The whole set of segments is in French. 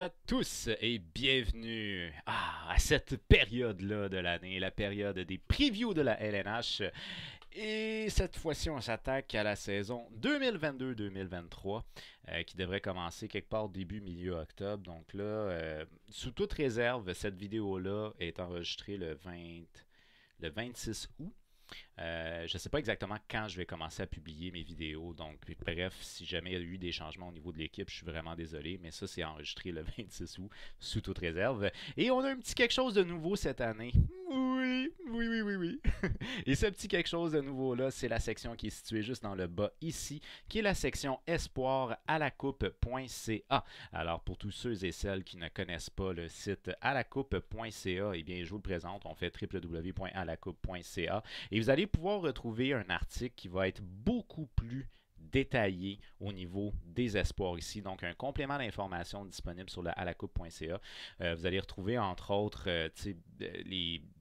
À tous et bienvenue à cette période-là de l'année, la période des previews de la LNH. Et cette fois-ci, on s'attaque à la saison 2022-2023 qui devrait commencer quelque part début, milieu octobre. Donc là, sous toute réserve, cette vidéo-là est enregistrée le 26 août. Je ne sais pas exactement quand je vais commencer à publier mes vidéos. Donc, bref, si jamais il y a eu des changements au niveau de l'équipe, je suis vraiment désolé. Mais ça, c'est enregistré le 26 août, sous toute réserve. Et on a un petit quelque chose de nouveau cette année. Oui, oui, oui, oui, oui. Et ce petit quelque chose de nouveau-là, c'est la section qui est située juste dans le bas ici, qui est la section espoir à la coupe.ca. Alors, pour tous ceux et celles qui ne connaissent pas le site à la coupe.ca, eh bien, je vous le présente. On fait www.alacoupe.ca et vous allez pouvoir retrouver un article qui va être beaucoup plus détaillé au niveau des espoirs ici. Donc, un complément d'information disponible sur le alacoupe.ca. Vous allez retrouver, entre autres,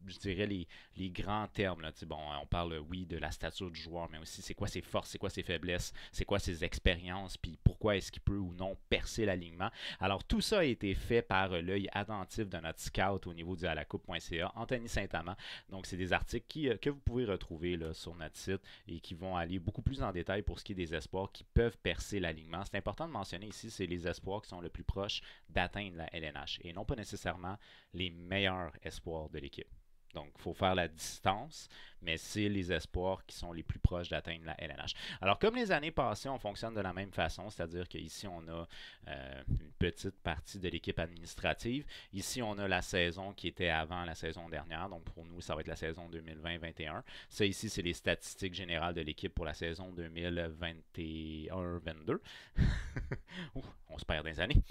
je dirais les grands termes. Là. Bon, on parle, oui, de la stature du joueur, mais aussi c'est quoi ses forces, c'est quoi ses faiblesses, c'est quoi ses expériences, puis pourquoi est-ce qu'il peut ou non percer l'alignement. Alors, tout ça a été fait par l'œil attentif de notre scout au niveau du alacoupe.ca, Anthony Saint-Amand. Donc, c'est des articles que vous pouvez retrouver là, sur notre site et qui vont aller beaucoup plus en détail pour ce qui est des espoirs qui peuvent percer l'alignement. C'est important de mentionner ici, c'est les espoirs qui sont le plus proches d'atteindre la LNH et non pas nécessairement les meilleurs espoirs de l'équipe. Donc, il faut faire la distance, mais c'est les espoirs qui sont les plus proches d'atteindre la LNH. Alors, comme les années passées, on fonctionne de la même façon, c'est-à-dire qu'ici, on a une petite partie de l'équipe administrative. Ici, on a la saison qui était avant la saison dernière. Donc, pour nous, ça va être la saison 2020-21. Ça, ici, c'est les statistiques générales de l'équipe pour la saison 2021-22. On se perd des années.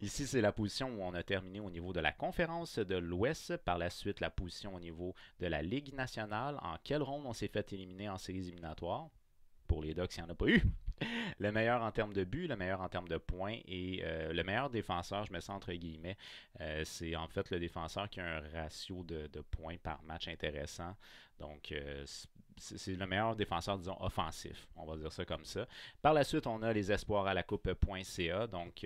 Ici, c'est la position où on a terminé au niveau de la conférence de l'Ouest. Par la suite, la position au niveau de la Ligue nationale. En quelle ronde on s'est fait éliminer en séries éliminatoires? Pour les Ducks, il n'y en a pas eu. Le meilleur en termes de buts, le meilleur en termes de points et le meilleur défenseur, je mets ça entre guillemets, c'est en fait le défenseur qui a un ratio de points par match intéressant. Donc, c'est le meilleur défenseur, disons, offensif. On va dire ça comme ça. Par la suite, on a les espoirs à la coupe.ca. Donc,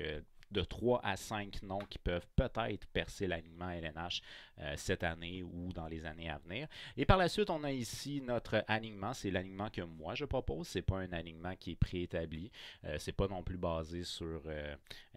de 3 à 5 noms qui peuvent peut-être percer l'alignement LNH cette année ou dans les années à venir. Et par la suite, on a ici notre alignement. C'est l'alignement que moi je propose. C'est pas un alignement qui est préétabli. C'est pas non plus basé sur,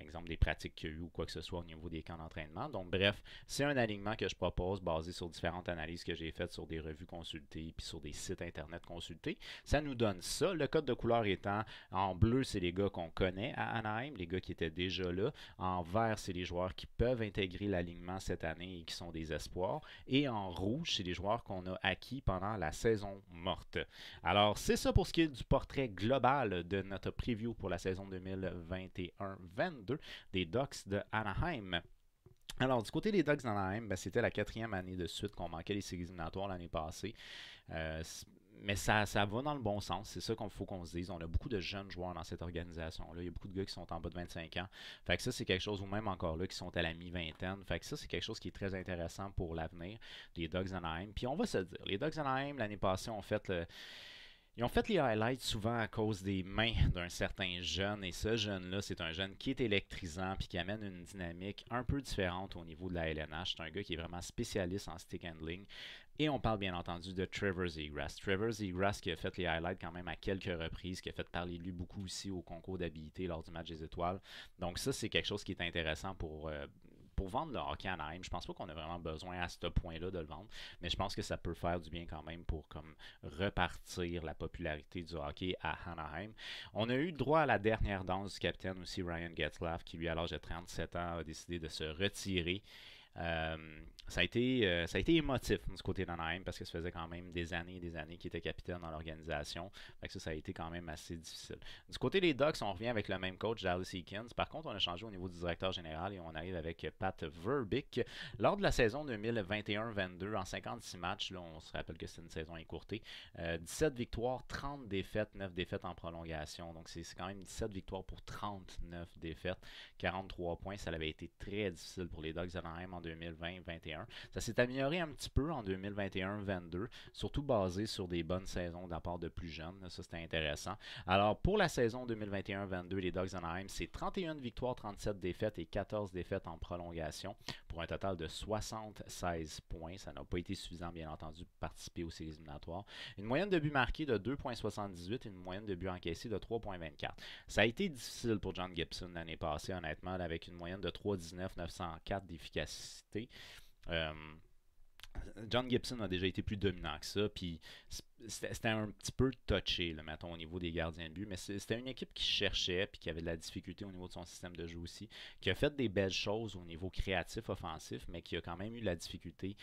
exemple, des pratiques qu'il y a eu ou quoi que ce soit au niveau des camps d'entraînement. Donc, bref, c'est un alignement que je propose basé sur différentes analyses que j'ai faites sur des revues consultées puis sur des sites internet consultés. Ça nous donne ça. Le code de couleur étant en bleu, c'est les gars qu'on connaît à Anaheim, les gars qui étaient déjà là. En vert, c'est les joueurs qui peuvent intégrer l'alignement cette année et qui sont des espoirs. Et en rouge, c'est les joueurs qu'on a acquis pendant la saison morte. Alors, c'est ça pour ce qui est du portrait global de notre preview pour la saison 2021-22 des Ducks de Anaheim. Alors, du côté des Ducks d'Anaheim, ben, c'était la quatrième année de suite qu'on manquait les séries éliminatoires l'année passée. Euh, mais ça va dans le bon sens. C'est ça qu'il faut qu'on se dise. On a beaucoup de jeunes joueurs dans cette organisation-là. Il y a beaucoup de gars qui sont en bas de 25 ans. Fait que ça, c'est quelque chose, ou même encore là, qui sont à la mi-vingtaine. Fait que ça, c'est quelque chose qui est très intéressant pour l'avenir des Ducks d'Anaheim. Puis on va se dire, les Ducks d'Anaheim, l'année passée, ils ont fait les highlights souvent à cause des mains d'un certain jeune. Et ce jeune-là, c'est un jeune qui est électrisant puis qui amène une dynamique un peu différente au niveau de la LNH. C'est un gars qui est vraiment spécialiste en stick handling. Et on parle bien entendu de Trevor Zegras. Trevor Zegras qui a fait les highlights quand même à quelques reprises, qui a fait parler de lui beaucoup aussi au concours d'habilité lors du match des étoiles. Donc ça, c'est quelque chose qui est intéressant pour vendre le hockey à Anaheim. Je pense pas qu'on a vraiment besoin à ce point-là de le vendre, mais je pense que ça peut faire du bien quand même pour comme repartir la popularité du hockey à Anaheim. On a eu le droit à la dernière danse du capitaine aussi, Ryan Getzlaf, qui lui à l'âge de 37 ans a décidé de se retirer. Euh, ça a été émotif du côté d'Anaheim parce que ça faisait quand même des années et des années qu'il était capitaine dans l'organisation. Ça a été quand même assez difficile. Du côté des Ducks, on revient avec le même coach, Dallas Eakins. Par contre, on a changé au niveau du directeur général et on arrive avec Pat Verbeek. Lors de la saison 2021-22, en 56 matchs, là, on se rappelle que c'est une saison écourtée, 17 victoires, 30 défaites, 9 défaites en prolongation. Donc c'est quand même 17 victoires pour 39 défaites, 43 points. Ça avait été très difficile pour les Ducks d'Anaheim en 2020-21. Ça s'est amélioré un petit peu en 2021-22, surtout basé sur des bonnes saisons de la part de plus jeunes. Ça, c'était intéressant. Alors, pour la saison 2021-22, les Ducks d'Anaheim, c'est 31 victoires, 37 défaites et 14 défaites en prolongation pour un total de 76 points. Ça n'a pas été suffisant, bien entendu, pour participer aux séries éliminatoires. Une moyenne de buts marqués de 2,78 et une moyenne de buts encaissés de 3,24. Ça a été difficile pour John Gibson l'année passée, honnêtement, avec une moyenne de 3,19, 904 d'efficacité. John Gibson a déjà été plus dominant que ça, puis c'était un petit peu touché, là, mettons, au niveau des gardiens de but, mais c'était une équipe qui cherchait, puis qui avait de la difficulté au niveau de son système de jeu aussi, qui a fait des belles choses au niveau créatif, offensif, mais qui a quand même eu de la difficulté.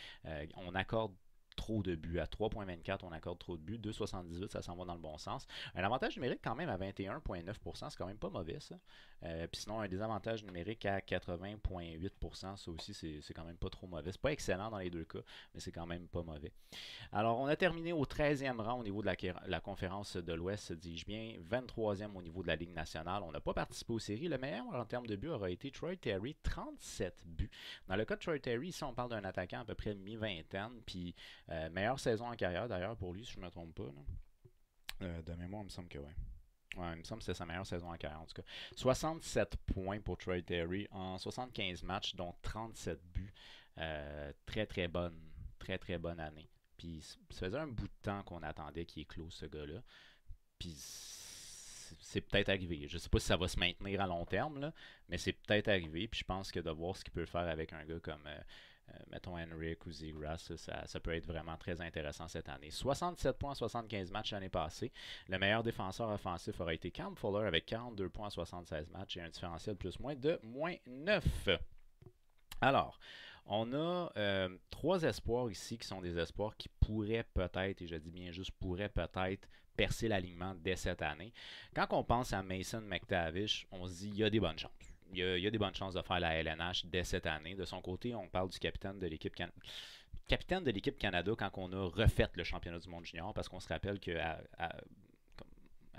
On accorde trop de buts. À 3,24, on accorde trop de buts. 2,78, ça s'en va dans le bon sens. Un avantage numérique quand même à 21,9%, c'est quand même pas mauvais ça. Puis sinon, un désavantage numérique à 80,8%, ça aussi, c'est quand même pas trop mauvais. C'est pas excellent dans les deux cas, mais c'est quand même pas mauvais. Alors, on a terminé au 13e rang au niveau de la conférence de l'Ouest, dis-je bien, 23e au niveau de la Ligue nationale. On n'a pas participé aux séries. Le meilleur en termes de buts aura été Troy Terry, 37 buts. Dans le cas de Troy Terry, ici, on parle d'un attaquant à peu près mi-vingtaine, puis meilleure saison en carrière d'ailleurs pour lui, si je ne me trompe pas. De mémoire, il me semble que oui. Ouais, il me semble que c'était sa meilleure saison en carrière en tout cas. 67 points pour Troy Terry en 75 matchs, dont 37 buts. Très très bonne année. Puis ça faisait un bout de temps qu'on attendait qu'il éclose ce gars-là. Puis c'est peut-être arrivé. Je ne sais pas si ça va se maintenir à long terme, là, mais c'est peut-être arrivé. Puis je pense que de voir ce qu'il peut faire avec un gars comme mettons Henrik ou Zegras, ça peut être vraiment très intéressant cette année. 67 points en 75 matchs l'année passée. Le meilleur défenseur offensif aurait été Cam Fuller avec 42 points en 76 matchs et un différentiel plus-moins de -9. Alors, on a 3 espoirs ici qui sont des espoirs qui pourraient peut-être, et je dis bien juste pourraient peut-être, percer l'alignement dès cette année. Quand on pense à Mason McTavish, on se dit il y a des bonnes chances. Il y a des bonnes chances de faire la LNH dès cette année. De son côté, on parle du capitaine de l'équipe Canada quand on a refait le championnat du monde junior, parce qu'on se rappelle qu'à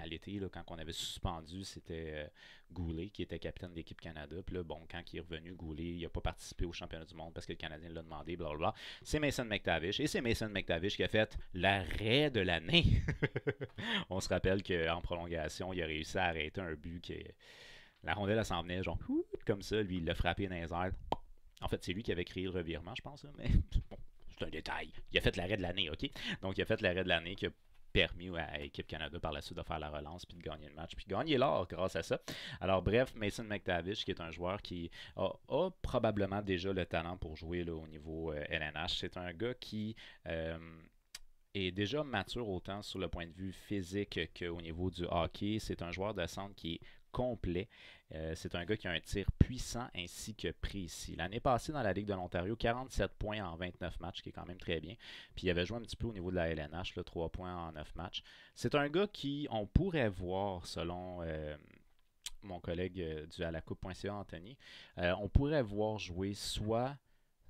l'été, là, quand on avait suspendu, c'était Goulet qui était capitaine de l'équipe Canada. Puis là, bon, quand il est revenu, Goulet, il n'a pas participé au championnat du monde parce que le Canadien l'a demandé, blablabla. C'est Mason McTavish. Et c'est Mason McTavish qui a fait l'arrêt de l'année. On se rappelle qu'en prolongation, il a réussi à arrêter un but qui est... La rondelle, elle s'en venait genre comme ça. Lui, il l'a frappé dans les airs. En fait, c'est lui qui avait créé le revirement, je pense. Là, mais bon, c'est un détail. Il a fait l'arrêt de l'année, OK? Donc, il a fait l'arrêt de l'année qui a permis à l'équipe Canada par la suite de faire la relance puis de gagner le match puis de gagner l'or grâce à ça. Alors bref, Mason McTavish qui est un joueur qui a probablement déjà le talent pour jouer là, au niveau LNH. C'est un gars qui est déjà mature autant sur le point de vue physique qu'au niveau du hockey. C'est un joueur de centre qui est complet. C'est un gars qui a un tir puissant ainsi que précis. L'année passée dans la Ligue de l'Ontario, 47 points en 29 matchs, qui est quand même très bien. Puis il avait joué un petit peu au niveau de la LNH, là, 3 points en 9 matchs. C'est un gars qui, on pourrait voir, selon mon collègue du à la coupe.ca, Anthony, on pourrait voir jouer soit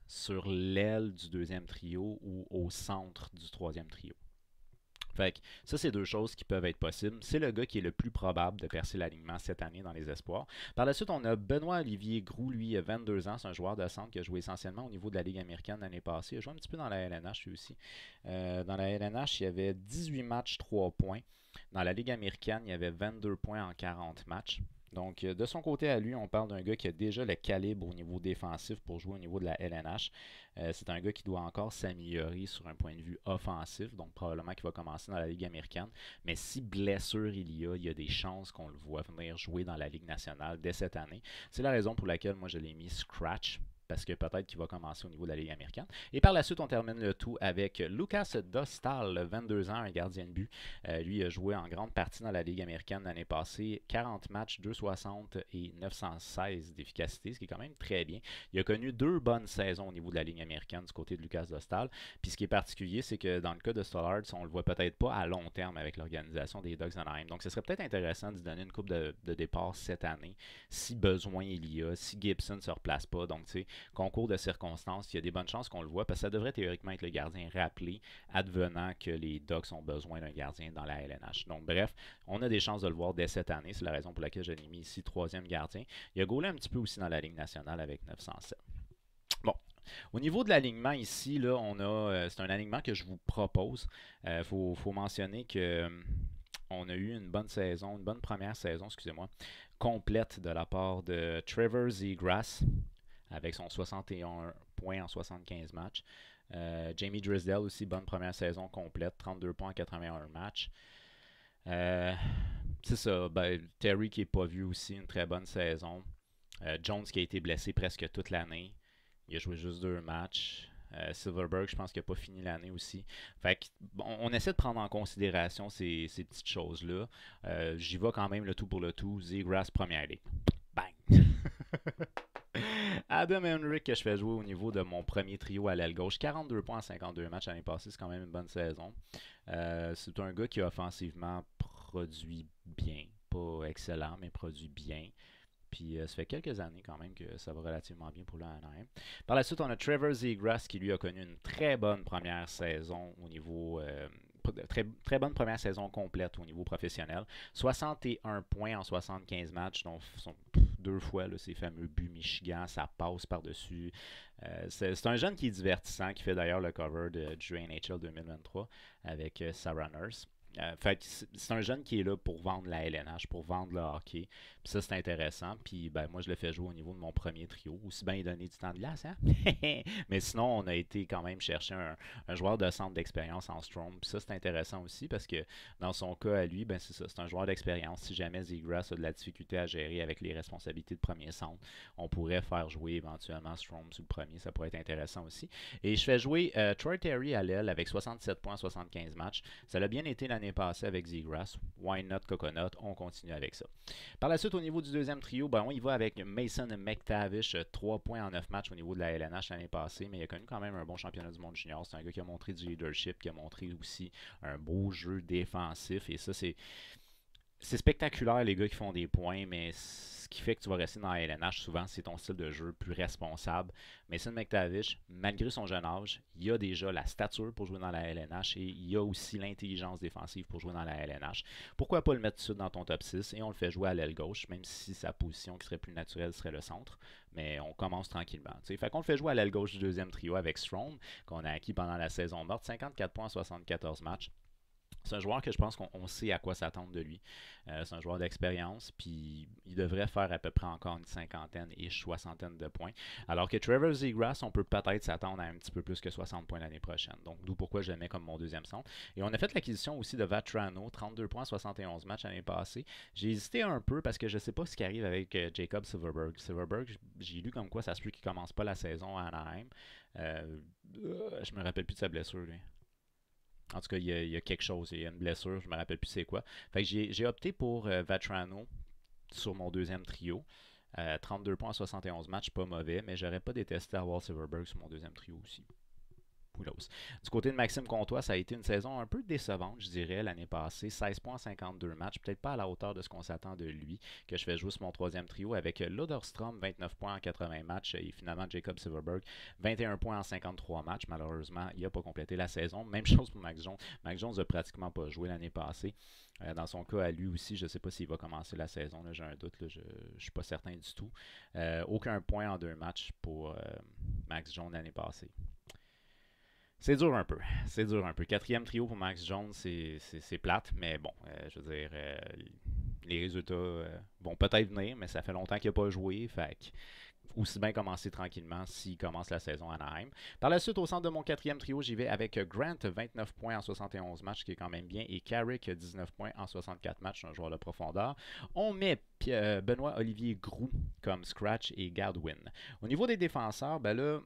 sur l'aile du deuxième trio ou au centre du troisième trio. Fait que ça, c'est deux choses qui peuvent être possibles. C'est le gars qui est le plus probable de percer l'alignement cette année dans les espoirs. Par la suite, on a Benoît-Olivier Groux, lui, 22 ans. C'est un joueur de centre qui a joué essentiellement au niveau de la Ligue américaine l'année passée. Il a joué un petit peu dans la LNH, lui aussi. Dans la LNH, il y avait 18 matchs, 3 points. Dans la Ligue américaine, il y avait 22 points en 40 matchs. Donc, de son côté à lui, on parle d'un gars qui a déjà le calibre au niveau défensif pour jouer au niveau de la LNH. C'est un gars qui doit encore s'améliorer sur un point de vue offensif, donc probablement qu'il va commencer dans la Ligue américaine. Mais si blessure il y a des chances qu'on le voit venir jouer dans la Ligue nationale dès cette année. C'est la raison pour laquelle moi je l'ai mis scratch, parce que peut-être qu'il va commencer au niveau de la Ligue américaine. Et par la suite, on termine le tout avec Lucas Dostal, 22 ans, un gardien de but. Lui a joué en grande partie dans la Ligue américaine l'année passée. 40 matchs, 260 et 916 d'efficacité, ce qui est quand même très bien. Il a connu 2 bonnes saisons au niveau de la Ligue américaine du côté de Lucas Dostal. Puis ce qui est particulier, c'est que dans le cas de Stollard, on le voit peut-être pas à long terme avec l'organisation des Ducks d'Anaheim. Donc ce serait peut-être intéressant de lui donner une coupe de départ cette année, si besoin il y a, si Gibson ne se replace pas. Donc tu sais, concours de circonstances, il y a des bonnes chances qu'on le voit, parce que ça devrait théoriquement être le gardien rappelé, advenant que les Ducks ont besoin d'un gardien dans la LNH. Donc bref, on a des chances de le voir dès cette année, c'est la raison pour laquelle je l'ai mis ici 3e gardien. Il a gaulé un petit peu aussi dans la Ligue nationale avec 907. Bon, Au niveau de l'alignement ici, là, c'est un alignement que je vous propose. Faut mentionner que on a eu une bonne saison, une bonne première saison, excusez-moi, complète de la part de Trevor Zegras avec son 61 points en 75 matchs. Jamie Drysdale aussi, bonne première saison complète, 32 points en 81 matchs. C'est ça, Terry qui n'est pas vu aussi, une très bonne saison. Jones qui a été blessé presque toute l'année. Il a joué juste 2 matchs. Silverberg, je pense qu'il n'a pas fini l'année aussi. Fait que, on essaie de prendre en considération ces petites choses-là. J'y vais quand même le tout pour le tout. Zegras, première ligue. Bang! Adam Henrik que je fais jouer au niveau de mon premier trio à l'aile gauche. 42 points en 52 matchs l'année passée, c'est quand même une bonne saison. C'est un gars qui a offensivement produit bien. Pas excellent, mais produit bien. Puis ça fait quelques années quand même que ça va relativement bien pour l'Anaheim. Par la suite, on a Trevor Zegras qui lui a connu une très bonne première saison au niveau très bonne première saison complète au niveau professionnel. 61 points en 75 matchs, donc sont 2 fois là, ces fameux buts Michigan, ça passe par-dessus. C'est un jeune qui est divertissant, qui fait d'ailleurs le cover du NHL 2023 avec Sarah Nurse. Fait c'est un jeune qui est là pour vendre la LNH, pour vendre le hockey. Puis ça, c'est intéressant. Puis moi, je le fais jouer au niveau de mon premier trio. Aussi bien il donner du temps de glace, hein? Mais sinon, on a été quand même chercher un joueur de centre d'expérience en Strom. Puis ça, c'est intéressant aussi parce que dans son cas à lui, c'est ça. C'est un joueur d'expérience. Si jamais Zegras a de la difficulté à gérer avec les responsabilités de premier centre, on pourrait faire jouer éventuellement Strom sur le premier. Ça pourrait être intéressant aussi. Et je fais jouer Troy Terry à l'aile avec 67 points, 75 matchs. Ça l'a bien été l'année passée avec Zegras. Why not Coconut? On continue avec ça. Par la suite, au niveau du deuxième trio, on y va avec Mason McTavish, 3 points en 9 matchs au niveau de la LNH l'année passée, mais il a connu quand même un bon championnat du monde junior. C'est un gars qui a montré du leadership, qui a montré aussi un beau jeu défensif, et ça, c'est spectaculaire, les gars qui font des points, mais ce qui fait que tu vas rester dans la LNH, souvent, c'est ton style de jeu plus responsable. Mason McTavish, malgré son jeune âge, il a déjà la stature pour jouer dans la LNH et il a aussi l'intelligence défensive pour jouer dans la LNH. Pourquoi pas le mettre tout de suite dans ton top 6 et on le fait jouer à l'aile gauche, même si sa position qui serait plus naturelle serait le centre. Mais on commence tranquillement. T'sais. Fait qu'on le fait jouer à l'aile gauche du deuxième trio avec Strome, qu'on a acquis pendant la saison morte, 54 points en 74 matchs. C'est un joueur que je pense qu'on sait à quoi s'attendre de lui. C'est un joueur d'expérience, puis il devrait faire à peu près encore une cinquantaine et soixantaine de points. Alors que Trevor Zegras, on peut peut-être s'attendre à un petit peu plus que 60 points l'année prochaine. Donc, d'où pourquoi je le mets comme mon deuxième centre. Et on a fait l'acquisition aussi de Vatrano, 32 points, 71 matchs l'année passée. J'ai hésité un peu parce que je ne sais pas ce qui arrive avec Jacob Silverberg. Silverberg, j'ai lu comme quoi ça se peut qu'il ne commence pas la saison à Anaheim. Je me rappelle plus de sa blessure, lui. En tout cas, il y a quelque chose, il y a une blessure, je ne me rappelle plus c'est quoi. Fait que j'ai opté pour Vatrano sur mon deuxième trio. 32 points en 71 matchs, pas mauvais, mais j'aurais pas détesté avoir Silverberg sur mon deuxième trio aussi. Du côté de Maxime Comtois, ça a été une saison un peu décevante, je dirais, l'année passée. 16 points en 52 matchs, peut-être pas à la hauteur de ce qu'on s'attend de lui, que je fais jouer sur mon troisième trio avec Loderstrom, 29 points en 80 matchs, et finalement Jacob Silverberg, 21 points en 53 matchs. Malheureusement, il n'a pas complété la saison. Même chose pour Max Jones. Max Jones n'a pratiquement pas joué l'année passée. Dans son cas, à lui aussi, je ne sais pas s'il va commencer la saison. J'ai un doute, je ne suis pas certain du tout. Aucun point en 2 matchs pour Max Jones l'année passée. C'est dur un peu. C'est dur un peu. Quatrième trio pour Max Jones, c'est plate, mais bon, je veux dire, les résultats vont peut-être venir, mais ça fait longtemps qu'il n'a pas joué. Fait que, aussi bien commencer tranquillement s'il commence la saison à Anaheim. Par la suite, au centre de mon quatrième trio, j'y vais avec Grant, 29 points en 71 matchs, qui est quand même bien, et Carrick, 19 points en 64 matchs, un joueur de profondeur. On met Benoît-Olivier Groux comme scratch et Godwin. Au niveau des défenseurs, là,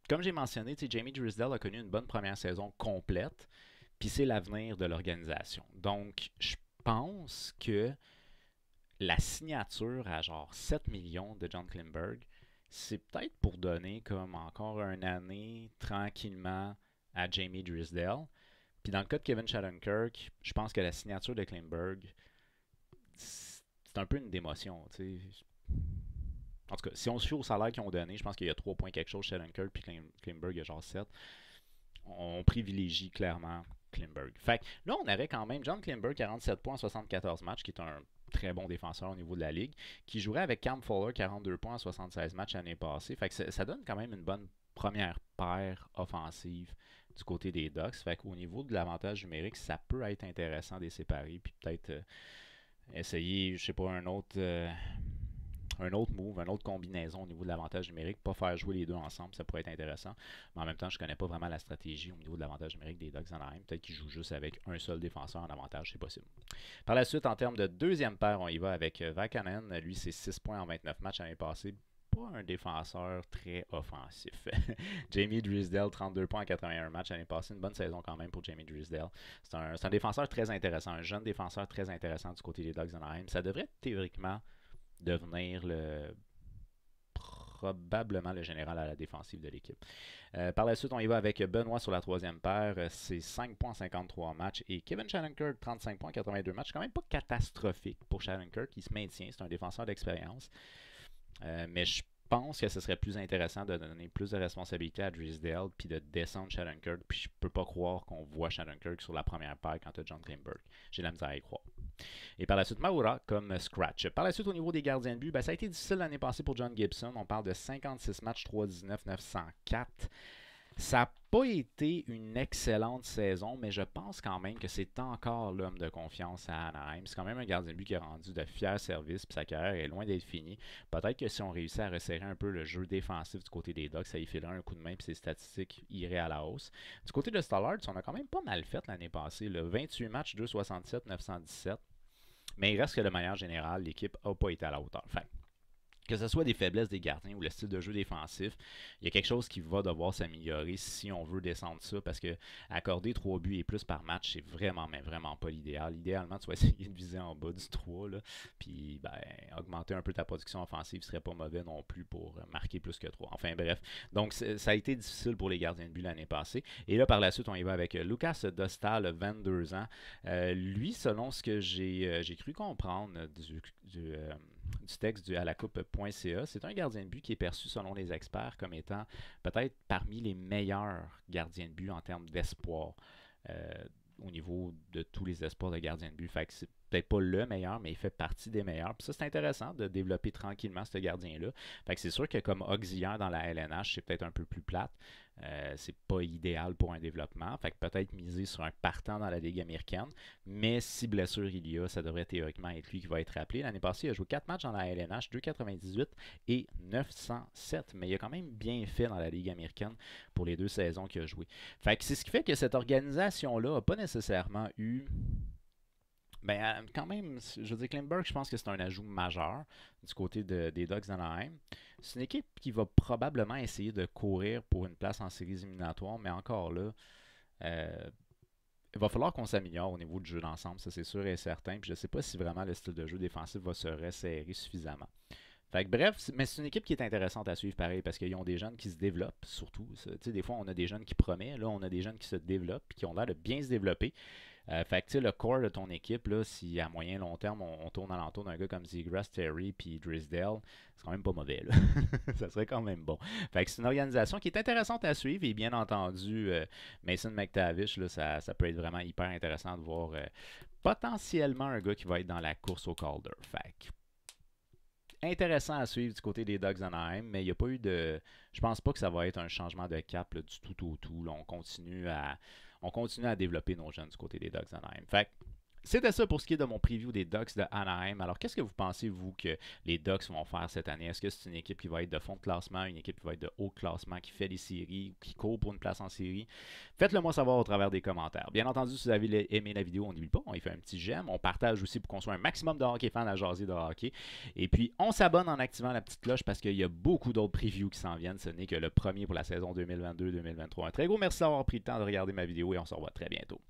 comme j'ai mentionné, Jamie Drysdale a connu une bonne première saison complète, puis c'est l'avenir de l'organisation. Donc, je pense que la signature à genre 7 millions de John Klingberg, c'est peut-être pour donner comme encore une année tranquillement à Jamie Drysdale. Puis dans le cas de Kevin Shattenkirk, je pense que la signature de Klingberg, c'est un peu une démotion. En tout cas, si on se fie au salaire qu'ils ont donné, je pense qu'il y a 3 points quelque chose chez Shattenkirk, puis Klingberg, il y a genre 7. On privilégie clairement Klingberg. Fait que là, on avait quand même John Klingberg, 47 points en 74 matchs, qui est un très bon défenseur au niveau de la ligue, qui jouerait avec Cam Fowler, 42 points en 76 matchs l'année passée. Fait que ça donne quand même une bonne première paire offensive du côté des Ducks. Fait qu'au niveau de l'avantage numérique, ça peut être intéressant de les séparer, puis peut-être essayer, je sais pas, un autre move, une autre combinaison au niveau de l'avantage numérique, pas faire jouer les deux ensemble, ça pourrait être intéressant. Mais en même temps, je ne connais pas vraiment la stratégie au niveau de l'avantage numérique des Ducks d'Anaheim. Peut-être qu'ils jouent juste avec un seul défenseur en avantage, c'est possible. Par la suite, en termes de deuxième paire, on y va avec Vakanen. Lui, c'est 6 points en 29 matchs l'année passée. Pas un défenseur très offensif. Jamie Drysdale, 32 points en 81 matchs l'année passée. Une bonne saison quand même pour Jamie Drysdale. C'est un défenseur très intéressant, un jeune défenseur très intéressant du côté des Ducks d'Anaheim. Ça devrait théoriquement devenir probablement le général à la défensive de l'équipe. Par la suite, on y va avec Benoit sur la troisième paire. C'est 5 points en 53 matchs. Et Kevin Shattenkirk, 35 points en 82 matchs. Quand même pas catastrophique pour Shattenkirk. Il se maintient. C'est un défenseur d'expérience. Mais je pense que ce serait plus intéressant de donner plus de responsabilité à Drysdale puis de descendre Shattenkirk. Puis je peux pas croire qu'on voit Shattenkirk sur la première paire quand tu as John Klingberg. J'ai la misère à y croire. Et par la suite, Maura comme scratch. Par la suite, au niveau des gardiens de but, ça a été difficile l'année passée pour John Gibson. On parle de 56 matchs, 319, 904. Ça n'a pas été une excellente saison, mais je pense quand même que c'est encore l'homme de confiance à Anaheim. C'est quand même un gardien de but qui a rendu de fiers services, puis sa carrière est loin d'être finie. Peut-être que si on réussit à resserrer un peu le jeu défensif du côté des Ducks, ça y filerait un coup de main, puis ses statistiques iraient à la hausse. Du côté de Stallard, on a quand même pas mal fait l'année passée. 28 matchs, 267, 917. Mais il reste que de manière générale, l'équipe n'a pas été à la hauteur. Fait que ce soit des faiblesses des gardiens ou le style de jeu défensif, il y a quelque chose qui va devoir s'améliorer si on veut descendre ça, parce que accorder 3 buts et plus par match, c'est vraiment, mais vraiment pas l'idéal. Idéalement, tu vas essayer de viser en bas du 3, là, puis augmenter un peu ta production offensive serait pas mauvais non plus pour marquer plus que 3. Enfin bref, donc ça a été difficile pour les gardiens de but l'année passée. Et là, par la suite, on y va avec Lucas Dostal, 22 ans. Lui, selon ce que j'ai cru comprendre du texte du alacoupe.ca, c'est un gardien de but qui est perçu selon les experts comme étant peut-être parmi les meilleurs gardiens de but en termes d'espoir au niveau de tous les espoirs de gardiens de but. Fait que c'est peut-être pas le meilleur, mais il fait partie des meilleurs. Puis ça, c'est intéressant de développer tranquillement ce gardien-là. Fait que c'est sûr que comme auxiliaire dans la LNH, c'est peut-être un peu plus plate. C'est pas idéal pour un développement. Fait que peut-être miser sur un partant dans la Ligue américaine. Mais si blessure il y a, ça devrait théoriquement être lui qui va être rappelé. L'année passée, il a joué 4 matchs dans la LNH, 2,98 et 907. Mais il a quand même bien fait dans la Ligue américaine pour les 2 saisons qu'il a joué. Fait que c'est ce qui fait que cette organisation-là n'a pas nécessairement eu... quand même, je veux dire, Klingberg, je pense que c'est un ajout majeur du côté des Ducks d'Anaheim. C'est une équipe qui va probablement essayer de courir pour une place en séries éliminatoires, mais encore là, il va falloir qu'on s'améliore au niveau du jeu d'ensemble, ça c'est sûr et certain. Puis je ne sais pas si vraiment le style de jeu défensif va se resserrer suffisamment. Fait que bref, mais c'est une équipe qui est intéressante à suivre pareil parce qu'ils ont des jeunes qui se développent, surtout. Des fois, on a des jeunes qui promettent, là, on a des jeunes qui se développent et qui ont l'air de bien se développer. Fait que le core de ton équipe, là, si à moyen long terme on tourne alentour d'un gars comme Zegras, Terry puis Drysdale, c'est quand même pas mauvais. Là. Ça serait quand même bon. Fait que c'est une organisation qui est intéressante à suivre et bien entendu, Mason McTavish, là, ça peut être vraiment hyper intéressant de voir potentiellement un gars qui va être dans la course au Calder. Fait que intéressant à suivre du côté des Ducks d'Anaheim, mais il n'y a pas eu de... Je pense pas que ça va être un changement de cap là, du tout au tout. Là, on continue à développer nos jeunes du côté des Ducks d'Anaheim. Fait que c'était ça pour ce qui est de mon preview des Ducks de Anaheim. Alors, qu'est-ce que vous pensez, vous, que les Ducks vont faire cette année? Est-ce que c'est une équipe qui va être de fond de classement, une équipe qui va être de haut classement, qui fait les séries, qui court pour une place en série? Faites-le moi savoir au travers des commentaires. Bien entendu, si vous avez aimé la vidéo, on n'oublie pas, on y fait un petit j'aime. On partage aussi pour qu'on soit un maximum de hockey fans à jaser de hockey. Et puis, on s'abonne en activant la petite cloche parce qu'il y a beaucoup d'autres previews qui s'en viennent. Ce n'est que le premier pour la saison 2022-2023. Un très gros merci d'avoir pris le temps de regarder ma vidéo et on se revoit très bientôt.